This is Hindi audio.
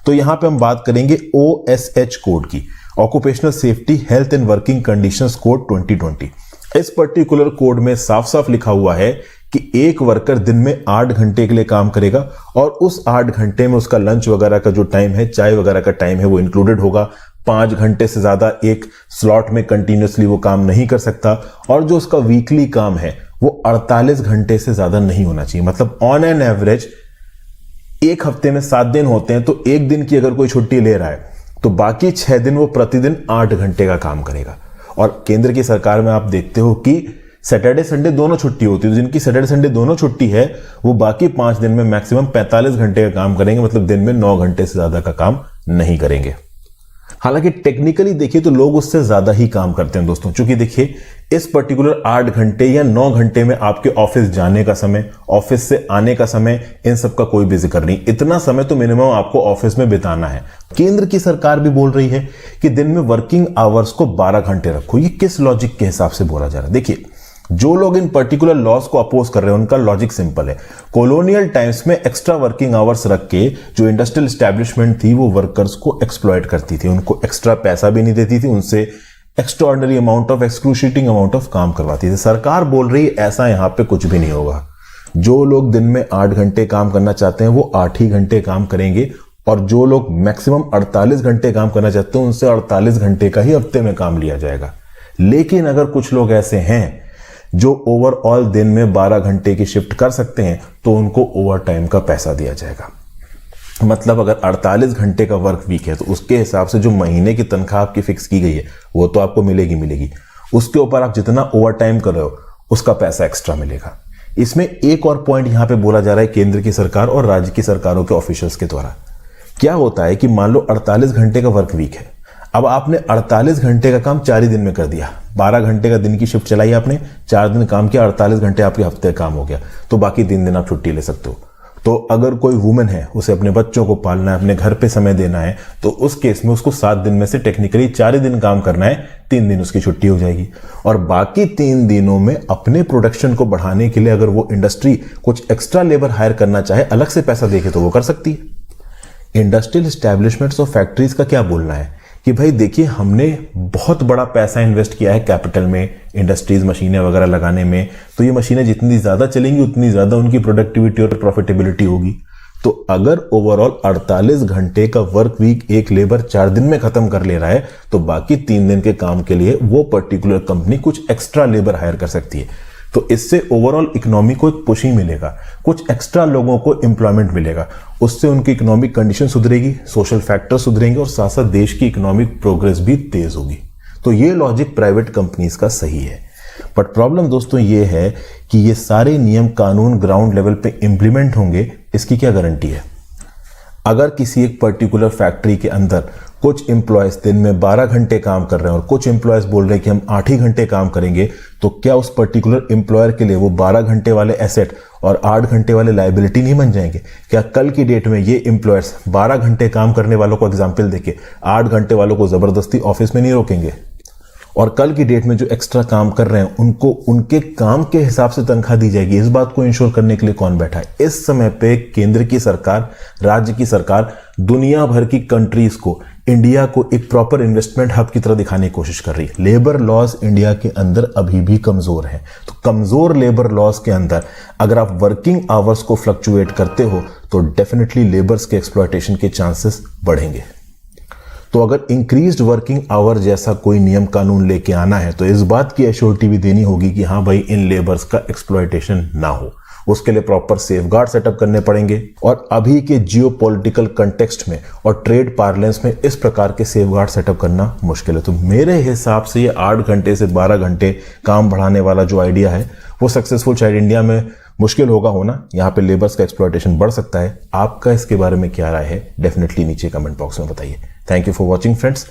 तो यहां पे हम बात करेंगे OSH कोड की, occupational safety health and working conditions code 2020। इस पर्टिकुलर कोड में साफ साफ लिखा हुआ है कि एक वर्कर दिन में 8 घंटे के लिए काम करेगा और उस 8 घंटे में उसका लंच वगैरह का जो टाइम है, चाय वगैरह का टाइम है, वो इंक्लूडेड होगा। 5 घंटे से ज्यादा एक स्लॉट में कंटिन्यूसली वो काम नहीं कर सकता और जो उसका वीकली काम है वो 48 घंटे से ज्यादा नहीं होना चाहिए। मतलब ऑन एन एवरेज एक हफ्ते में 7 दिन होते हैं, तो एक दिन की अगर कोई छुट्टी ले रहा है तो बाकी 6 दिन वो प्रतिदिन 8 घंटे का काम करेगा। और केंद्र की सरकार में आप देखते हो कि सैटरडे संडे दोनों छुट्टी होती है, जिनकी सैटरडे संडे दोनों छुट्टी है वो बाकी 5 दिन में मैक्सिमम 45 घंटे का काम करेंगे, मतलब दिन में 9 घंटे से ज्यादा का काम नहीं करेंगे। हालांकि टेक्निकली देखिए तो लोग उससे ज्यादा ही काम करते हैं दोस्तों, क्योंकि देखिए इस पर्टिकुलर 8 घंटे या 9 घंटे में आपके ऑफिस जाने का समय, ऑफिस से आने का समय, इन सब का कोई भी जिक्र नहीं। इतना समय तो मिनिमम आपको ऑफिस में बिताना है। केंद्र की सरकार भी बोल रही है कि दिन में वर्किंग आवर्स को 12 घंटे रखो। ये किस लॉजिक के हिसाब से बोला जा रहा है? देखिए, जो लोग इन पर्टिकुलर लॉज को अपोज कर रहे हैं उनका लॉजिक सिंपल है। कॉलोनियल टाइम्स में एक्स्ट्रा वर्किंग आवर्स रख के जो इंडस्ट्रियल एस्टैब्लिशमेंट थी वो वर्कर्स को एक्सप्लॉइट करती थी, उनको एक्स्ट्रा पैसा भी नहीं देती थी, उनसे extraordinary amount of excruciating amount of काम करवाती थी। सरकार बोल रही है ऐसा यहां पे कुछ भी नहीं होगा। जो लोग दिन में 8 घंटे काम करना चाहते हैं वो 8 ही घंटे काम करेंगे और जो लोग मैक्सिमम 48 घंटे काम करना चाहते हैं उनसे 48 घंटे का ही हफ्ते में काम लिया जाएगा। लेकिन अगर कुछ लोग ऐसे हैं जो ओवरऑल दिन में 12 घंटे की शिफ्ट कर सकते हैं तो उनको ओवर टाइम का पैसा दिया जाएगा। मतलब अगर 48 घंटे का वर्क वीक है तो उसके हिसाब से जो महीने की तनख्वाह आपकी फिक्स की गई है वो तो आपको मिलेगी। उसके ऊपर आप जितना ओवर टाइम कर रहे हो उसका पैसा एक्स्ट्रा मिलेगा। इसमें एक और पॉइंट यहां पे बोला जा रहा है केंद्र की सरकार और राज्य की सरकारों के ऑफिशियल्स के द्वारा। क्या होता है कि मान लो 48 घंटे का वर्क वीक है, अब आपने 48 घंटे का काम 4 ही दिन में कर दिया। 12 घंटे का दिन की शिफ्ट चलाई आपने, 4 दिन काम किया, 48 घंटे आपके हफ्ते काम हो गया, तो बाकी 3 दिन आप छुट्टी ले सकते हो। तो अगर कोई वुमेन है, उसे अपने बच्चों को पालना है, अपने घर पे समय देना है, तो उस केस में उसको 7 दिन में से टेक्निकली 4 ही दिन काम करना है, 3 दिन उसकी छुट्टी हो जाएगी। और बाकी 3 दिनों में अपने प्रोडक्शन को बढ़ाने के लिए अगर वो इंडस्ट्री कुछ एक्स्ट्रा लेबर हायर करना चाहे, अलग से पैसा देके, तो वो कर सकती है। इंडस्ट्रियल एस्टैब्लिशमेंट्स और फैक्ट्रीज का क्या बोलना है कि भाई देखिए हमने बहुत बड़ा पैसा इन्वेस्ट किया है कैपिटल में, इंडस्ट्रीज मशीनें वगैरह लगाने में, तो ये मशीनें जितनी ज्यादा चलेंगी उतनी ज्यादा उनकी प्रोडक्टिविटी और प्रॉफिटेबिलिटी होगी। तो अगर ओवरऑल 48 घंटे का वर्क वीक एक लेबर 4 दिन में खत्म कर ले रहा है तो बाकी 3 दिन के काम के लिए वो पर्टिकुलर कंपनी कुछ एक्स्ट्रा लेबर हायर कर सकती है। तो इससे ओवरऑल इकोनॉमी को एक पुश ही मिलेगा, कुछ एक्स्ट्रा लोगों को एम्प्लॉयमेंट मिलेगा, उससे उनकी इकोनॉमिक कंडीशन सुधरेगी, सोशल फैक्टर सुधरेंगे और साथ साथ देश की इकोनॉमिक प्रोग्रेस भी तेज होगी। तो ये लॉजिक प्राइवेट कंपनीज का सही है। बट प्रॉब्लम दोस्तों ये है कि ये सारे नियम कानून ग्राउंड लेवल पे इंप्लीमेंट होंगे, इसकी क्या गारंटी है? अगर किसी एक पर्टिकुलर फैक्ट्री के अंदर कुछ एम्प्लॉयज दिन में 12 घंटे काम कर रहे हैं और कुछ एम्प्लॉयज बोल रहे हैं कि हम 8 ही घंटे काम करेंगे, तो क्या उस पर्टिकुलर एम्प्लॉयर के लिए वो 12 घंटे वाले एसेट और 8 घंटे वाले लायबिलिटी नहीं बन जाएंगे? क्या कल की डेट में ये एम्प्लॉयर्स 12 घंटे काम करने वालों को एग्जाम्पल देके 8 घंटे वालों को जबरदस्ती ऑफिस में नहीं रोकेंगे? और कल की डेट में जो एक्स्ट्रा काम कर रहे हैं उनको उनके काम के हिसाब से तनख्वाह दी जाएगी? इस बात को इंश्योर करने के लिए कौन बैठा है? इस समय पे केंद्र की सरकार, राज्य की सरकार दुनिया भर की कंट्रीज को, इंडिया को एक प्रॉपर इन्वेस्टमेंट हब की तरह दिखाने की कोशिश कर रही है। लेबर लॉज इंडिया के अंदर अभी भी कमजोर हैं, तो कमजोर लेबर लॉज के अंदर अगर आप वर्किंग आवर्स को फ्लक्चुएट करते हो तो डेफिनेटली लेबर्स के एक्सप्लॉयटेशन के चांसेस बढ़ेंगे। तो अगर इंक्रीज्ड वर्किंग आवर जैसा कोई नियम कानून लेके आना है तो इस बात की एश्योरिटी भी देनी होगी कि हाँ भाई इन लेबर्स का एक्सप्लॉयटेशन ना हो। उसके लिए प्रॉपर सेफगार्ड सेटअप करने पड़ेंगे और अभी के जियोपॉलिटिकल कंटेक्स्ट में और ट्रेड पार्लेंस में इस प्रकार के सेफगार्ड सेटअप करना मुश्किल है। तो मेरे हिसाब से ये 8 घंटे से 12 घंटे काम बढ़ाने वाला जो आइडिया है वो सक्सेसफुल शायद इंडिया में मुश्किल होगा होना। यहाँ पे लेबर्स का एक्सप्लॉयटेशन बढ़ सकता है। आपका इसके बारे में क्या राय है? डेफिनेटली नीचे कमेंट बॉक्स में बताइए। Thank you for watching friends.